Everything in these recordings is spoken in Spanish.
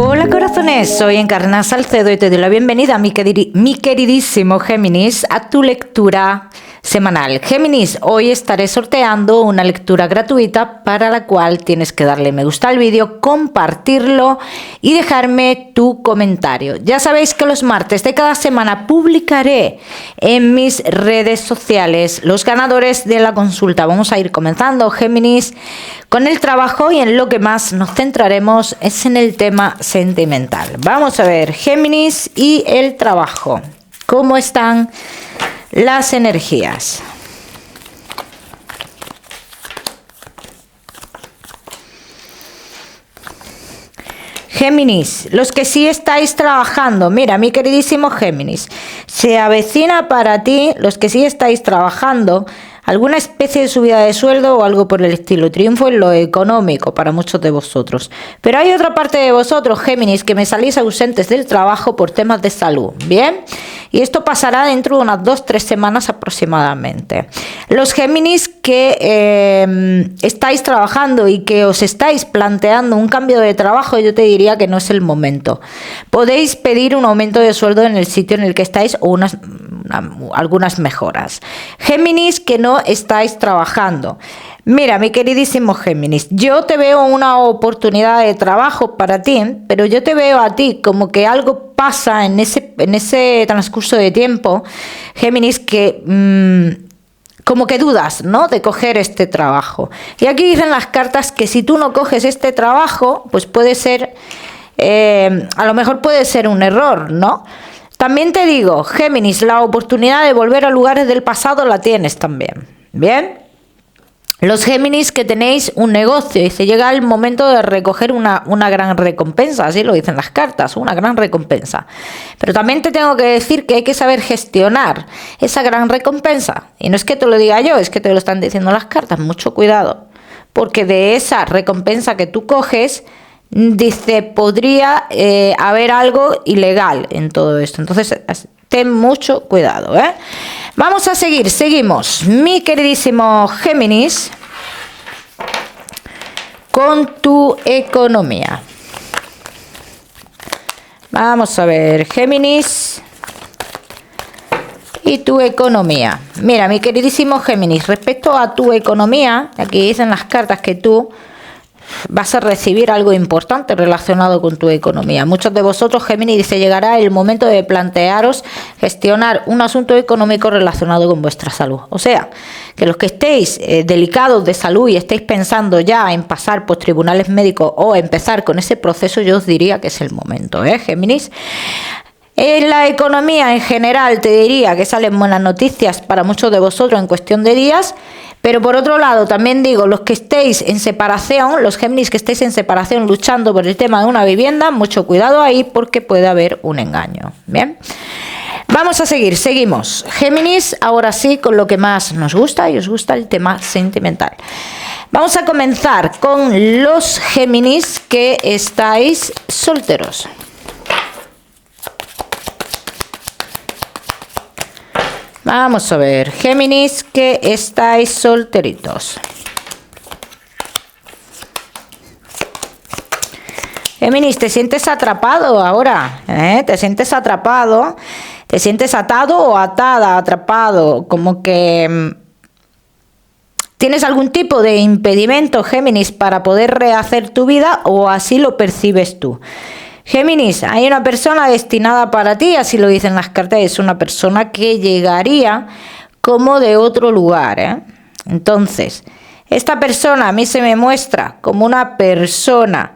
Hola corazones, soy Encarna Salcedo y te doy la bienvenida, mi queridísimo Géminis, a tu lectura semanal. Géminis, hoy estaré sorteando una lectura gratuita para la cual tienes que darle me gusta al vídeo, compartirlo y dejarme tu comentario. Ya sabéis que los martes de cada semana publicaré en mis redes sociales los ganadores de la consulta. Vamos a ir comenzando, Géminis, con el trabajo, y en lo que más nos centraremos es en el tema sentimental. Vamos a ver, Géminis y el trabajo. ¿Cómo están las energías? Géminis, los que sí estáis trabajando, mira, mi queridísimo Géminis, se avecina para ti, los que sí estáis trabajando, alguna especie de subida de sueldo o algo por el estilo, triunfo en lo económico para muchos de vosotros. Pero hay otra parte de vosotros, Géminis, que me salís ausentes del trabajo por temas de salud, ¿bien? Y esto pasará dentro de unas 2-3 semanas aproximadamente. Los Géminis que estáis trabajando y que os estáis planteando un cambio de trabajo, yo te diría que no es el momento. Podéis pedir un aumento de sueldo en el sitio en el que estáis o algunas mejoras. Géminis que no estáis trabajando. Mira, mi queridísimo Géminis, yo te veo una oportunidad de trabajo para ti, pero yo te veo a ti como que algo pasa en ese transcurso de tiempo, Géminis, que como que dudas, ¿no?, de coger este trabajo. Y aquí dicen las cartas que si tú no coges este trabajo, pues puede ser, a lo mejor puede ser un error, ¿no? También te digo, Géminis, la oportunidad de volver a lugares del pasado la tienes también, ¿bien? Los Géminis que tenéis un negocio y se llega el momento de recoger una gran recompensa, así lo dicen las cartas, una gran recompensa. Pero también te tengo que decir que hay que saber gestionar esa gran recompensa. Y no es que te lo diga yo, es que te lo están diciendo las cartas, mucho cuidado. Porque de esa recompensa que tú coges, dice, podría haber algo ilegal en todo esto. Entonces, ten mucho cuidado, ¿eh? Vamos a seguimos, mi queridísimo Géminis, con tu economía. Vamos a ver, Géminis y tu economía. Mira, mi queridísimo Géminis, respecto a tu economía, aquí dicen las cartas que tú vas a recibir algo importante relacionado con tu economía. Muchos de vosotros, Géminis, dice, llegará el momento de plantearos gestionar un asunto económico relacionado con vuestra salud. O sea, que los que estéis delicados de salud y estéis pensando ya en pasar por tribunales médicos o empezar con ese proceso, yo os diría que es el momento, Géminis. En la economía en general te diría que salen buenas noticias para muchos de vosotros en cuestión de días, pero por otro lado también digo, los que estéis en separación, los Géminis que estéis en separación luchando por el tema de una vivienda, mucho cuidado ahí porque puede haber un engaño, ¿bien? Vamos a seguimos. Géminis, ahora sí, con lo que más nos gusta y os gusta, el tema sentimental. Vamos a comenzar con los Géminis que estáis solteros. Vamos a ver, Géminis que estáis solteritos. Géminis, te sientes atrapado ahora, te sientes atrapado, te sientes atado o atada, atrapado, como que tienes algún tipo de impedimento, Géminis, para poder rehacer tu vida, o así lo percibes tú. Géminis, hay una persona destinada para ti, así lo dicen las cartas, es una persona que llegaría como de otro lugar, Entonces, esta persona a mí se me muestra como una persona.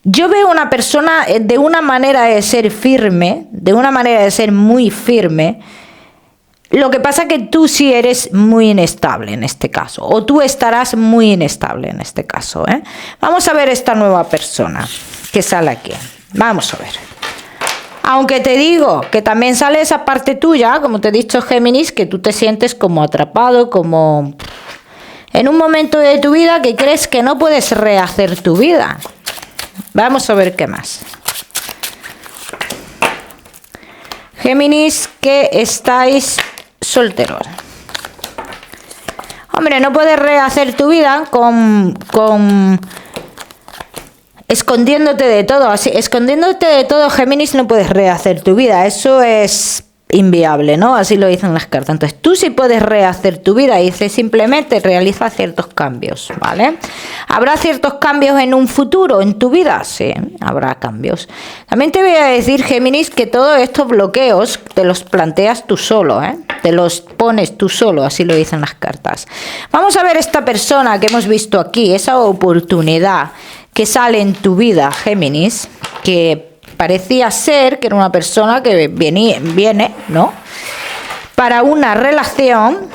Yo veo una persona de una manera de ser firme, de una manera de ser muy firme. Lo que pasa es que tú sí eres muy inestable en este caso, o tú estarás muy inestable en este caso, Vamos a ver esta nueva persona que sale aquí. Vamos a ver. Aunque te digo que también sale esa parte tuya, como te he dicho, Géminis, que tú te sientes como atrapado, como en un momento de tu vida que crees que no puedes rehacer tu vida. Vamos a ver qué más. Géminis que estáis solteros. Hombre, no puedes rehacer tu vida con escondiéndote de todo. Así, escondiéndote de todo, Géminis, no puedes rehacer tu vida. Eso es inviable, ¿no? Así lo dicen las cartas. Entonces, tú sí puedes rehacer tu vida. Dice, simplemente realiza ciertos cambios, ¿vale? ¿Habrá ciertos cambios en un futuro en tu vida? Sí, habrá cambios. También te voy a decir, Géminis, que todos estos bloqueos te los planteas tú solo, ¿eh? Te los pones tú solo, así lo dicen las cartas. Vamos a ver esta persona que hemos visto aquí, esa oportunidad que sale en tu vida, Géminis, que parecía ser que era una persona que viene, ¿no? Para una relación.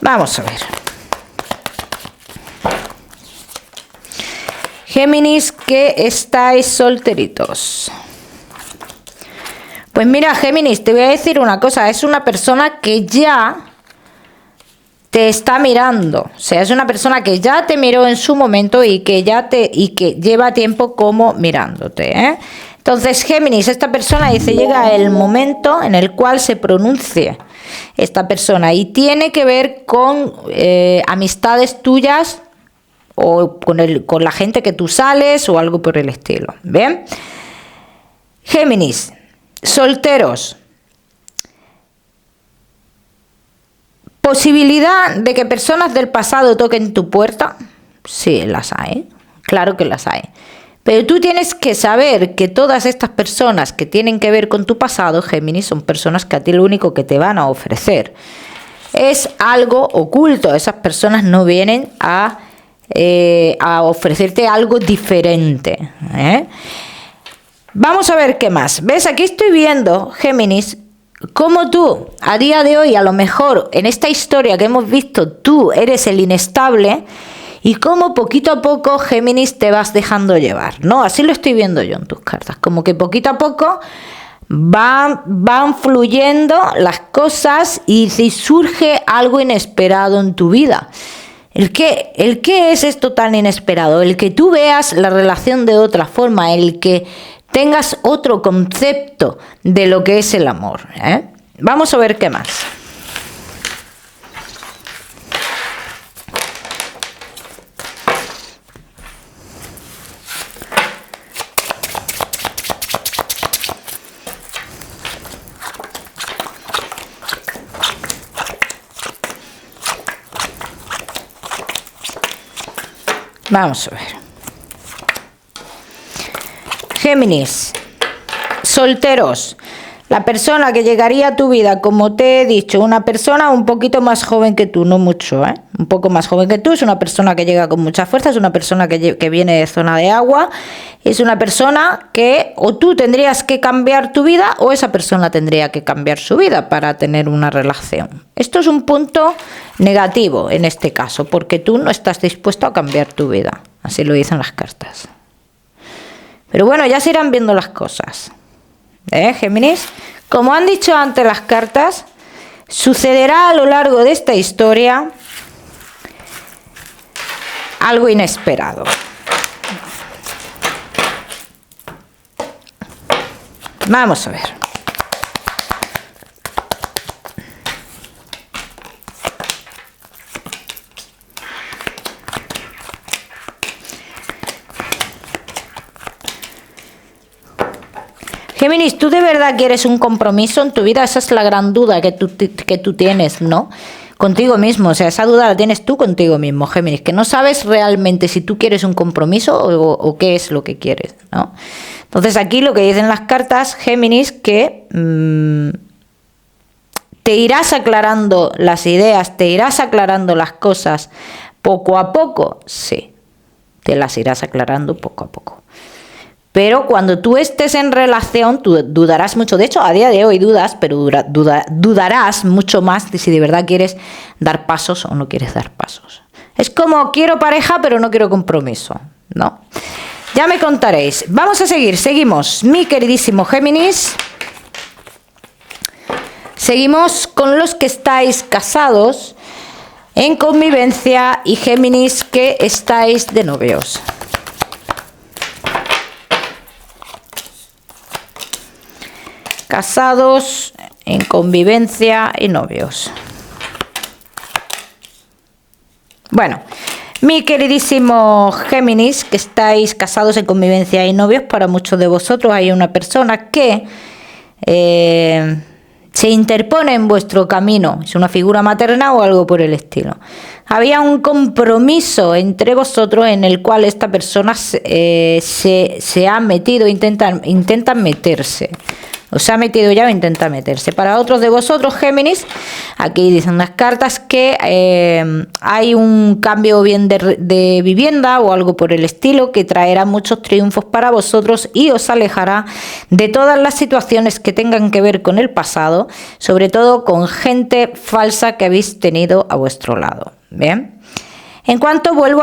Vamos a ver. Géminis, que estáis solteritos. Pues mira, Géminis, te voy a decir una cosa. Es una persona que ya te está mirando, o sea, es una persona que ya te miró en su momento y que lleva tiempo como mirándote, ¿eh? Entonces, Géminis, esta persona dice, llega el momento en el cual se pronuncie esta persona y tiene que ver con amistades tuyas o con la gente que tú sales o algo por el estilo, ¿bien? Géminis, solteros. ¿Posibilidad de que personas del pasado toquen tu puerta? Sí, las hay. Claro que las hay. Pero tú tienes que saber que todas estas personas que tienen que ver con tu pasado, Géminis, son personas que a ti lo único que te van a ofrecer es algo oculto. Esas personas no vienen a ofrecerte algo diferente, ¿eh? Vamos a ver qué más. ¿Ves? Aquí estoy viendo, Géminis, cómo tú, a día de hoy, a lo mejor en esta historia que hemos visto, tú eres el inestable y cómo poquito a poco, Géminis, te vas dejando llevar, ¿no? Así lo estoy viendo yo en tus cartas, como que poquito a poco van fluyendo las cosas y si surge algo inesperado en tu vida. ¿El qué es esto tan inesperado? El que tú veas la relación de otra forma, el que tengas otro concepto de lo que es el amor, ¿eh? Vamos a ver qué más. Vamos a ver. Géminis, solteros. La persona que llegaría a tu vida, como te he dicho, una persona un poquito más joven que tú, no mucho, ¿eh? Un poco más joven que tú, es una persona que llega con mucha fuerza, es una persona que viene de zona de agua, es una persona que o tú tendrías que cambiar tu vida o esa persona tendría que cambiar su vida para tener una relación. Esto es un punto negativo en este caso, porque tú no estás dispuesto a cambiar tu vida, así lo dicen las cartas. Pero bueno, ya se irán viendo las cosas, Géminis. Como han dicho antes las cartas, sucederá a lo largo de esta historia algo inesperado. Vamos a ver. Géminis, ¿tú de verdad quieres un compromiso en tu vida? Esa es la gran duda que tú tienes, ¿no? Contigo mismo, o sea, esa duda la tienes tú contigo mismo, Géminis, que no sabes realmente si tú quieres un compromiso o qué es lo que quieres, ¿no? Entonces aquí lo que dicen las cartas, Géminis, que te irás aclarando las ideas, te irás aclarando las cosas poco a poco, sí, te las irás aclarando poco a poco. Pero cuando tú estés en relación, tú dudarás mucho. De hecho, a día de hoy dudas, pero dudarás mucho más de si de verdad quieres dar pasos o no quieres dar pasos. Es como, quiero pareja, pero no quiero compromiso, ¿no? Ya me contaréis. Vamos a seguimos. Mi queridísimo Géminis. Seguimos con los que estáis casados, en convivencia, y Géminis, que estáis de novios. Casados, en convivencia y novios. Bueno, Mi queridísimo Géminis, que estáis casados en convivencia y novios, para muchos de vosotros hay una persona que se interpone en vuestro camino. Es una figura materna o algo por el estilo. Había un compromiso entre vosotros en el cual esta persona se ha metido, intenta meterse. Os ha metido ya o intenta meterse. Para otros de vosotros, Géminis, aquí dicen las cartas que hay un cambio bien de vivienda o algo por el estilo que traerá muchos triunfos para vosotros y os alejará de todas las situaciones que tengan que ver con el pasado, sobre todo con gente falsa que habéis tenido a vuestro lado. Bien. En cuanto vuelvo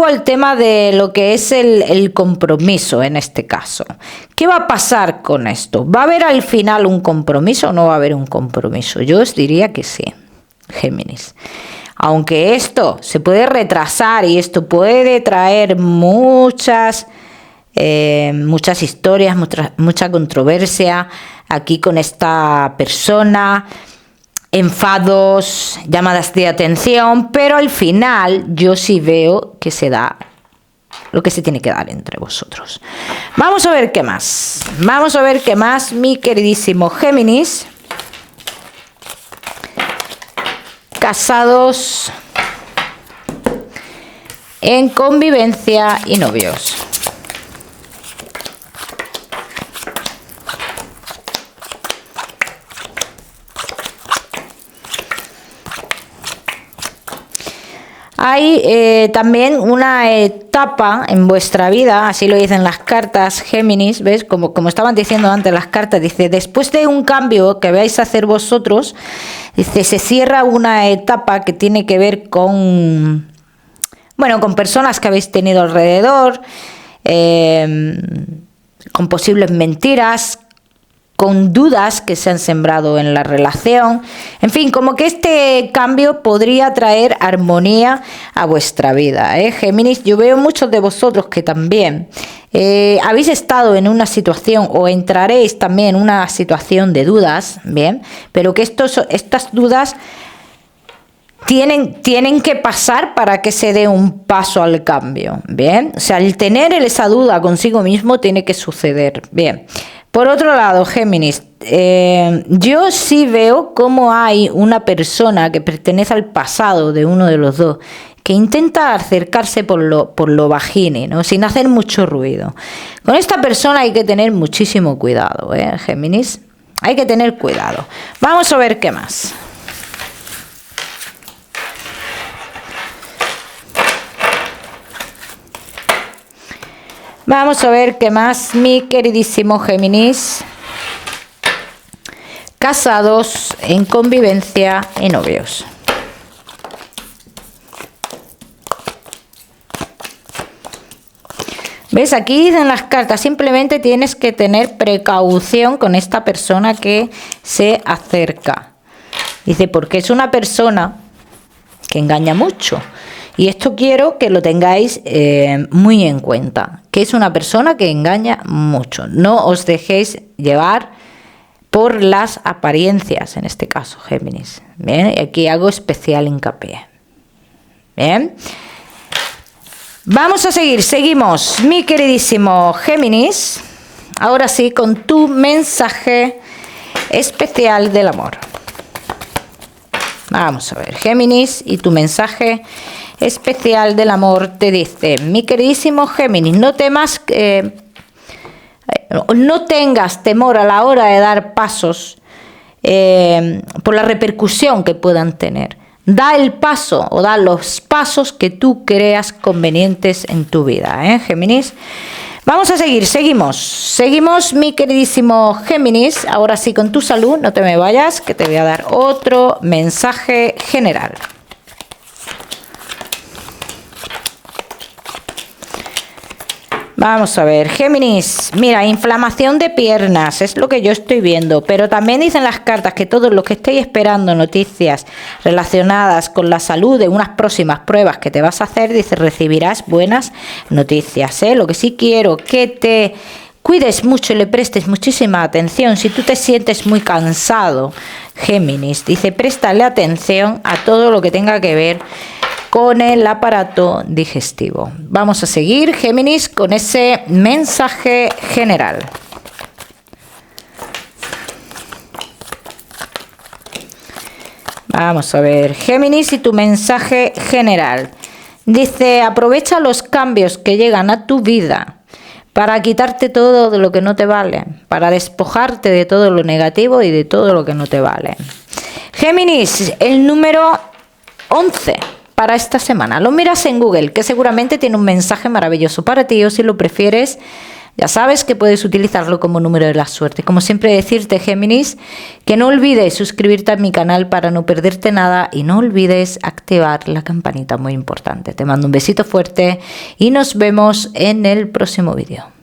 al tema de lo que es el compromiso en este caso. ¿Qué va a pasar con esto? ¿Va a haber al final un compromiso o no va a haber un compromiso? Yo os diría que sí, Géminis. Aunque esto se puede retrasar y esto puede traer muchas historias, mucha controversia aquí con esta persona, enfados, llamadas de atención, pero al final yo sí veo que se da lo que se tiene que dar entre vosotros. Vamos a ver qué más. Vamos a ver qué más, mi queridísimo Géminis. Casados en convivencia y novios. Hay también una etapa en vuestra vida, así lo dicen las cartas, Géminis, ¿ves? Como estaban diciendo antes las cartas, dice, después de un cambio que vais a hacer vosotros, dice, se cierra una etapa que tiene que ver con personas que habéis tenido alrededor, con posibles mentiras, con dudas que se han sembrado en la relación. En fin, como que este cambio podría traer armonía a vuestra vida, Géminis. Yo veo muchos de vosotros que también habéis estado en una situación o entraréis también en una situación de dudas, bien, pero que estas dudas tienen que pasar para que se dé un paso al cambio, bien. O sea, el tener esa duda consigo mismo tiene que suceder, bien. Por otro lado, Géminis, yo sí veo cómo hay una persona que pertenece al pasado de uno de los dos, que intenta acercarse por lo bajini, ¿no? Sin hacer mucho ruido. Con esta persona hay que tener muchísimo cuidado, Géminis. Hay que tener cuidado. Vamos a ver qué más. Vamos a ver qué más, mi queridísimo Géminis. Casados en convivencia y novios. ¿Ves? Aquí dicen las cartas, simplemente tienes que tener precaución con esta persona que se acerca. Dice, porque es una persona que engaña mucho. Y esto quiero que lo tengáis muy en cuenta, que es una persona que engaña mucho. No os dejéis llevar por las apariencias, en este caso, Géminis. Bien, y aquí hago especial hincapié. Bien. Vamos a seguimos, mi queridísimo Géminis. Ahora sí, con tu mensaje especial del amor. Vamos a ver, Géminis, y tu mensaje especial del amor te dice, mi queridísimo Géminis, no temas, no tengas temor a la hora de dar pasos por la repercusión que puedan tener. Da el paso o da los pasos que tú creas convenientes en tu vida, Géminis. Vamos a seguimos, mi queridísimo Géminis. Ahora sí, con tu salud, no te me vayas, que te voy a dar otro mensaje general. Vamos a ver, Géminis, mira, inflamación de piernas, es lo que yo estoy viendo, pero también dicen las cartas que todos los que estéis esperando noticias relacionadas con la salud de unas próximas pruebas que te vas a hacer, dice, recibirás buenas noticias, Lo que sí quiero que te cuides mucho y le prestes muchísima atención. Si tú te sientes muy cansado, Géminis, dice, préstale atención a todo lo que tenga que ver con el aparato digestivo. Vamos a seguir, Géminis, con ese mensaje general. Vamos a ver, Géminis, y tu mensaje general. Dice, aprovecha los cambios que llegan a tu vida para quitarte todo de lo que no te vale, para despojarte de todo lo negativo y de todo lo que no te vale. Géminis, el número 11 para esta semana. Lo miras en Google, que seguramente tiene un mensaje maravilloso para ti, o si lo prefieres, ya sabes que puedes utilizarlo como número de la suerte. Como siempre decirte, Géminis, que no olvides suscribirte a mi canal para no perderte nada y no olvides activar la campanita, muy importante. Te mando un besito fuerte y nos vemos en el próximo vídeo.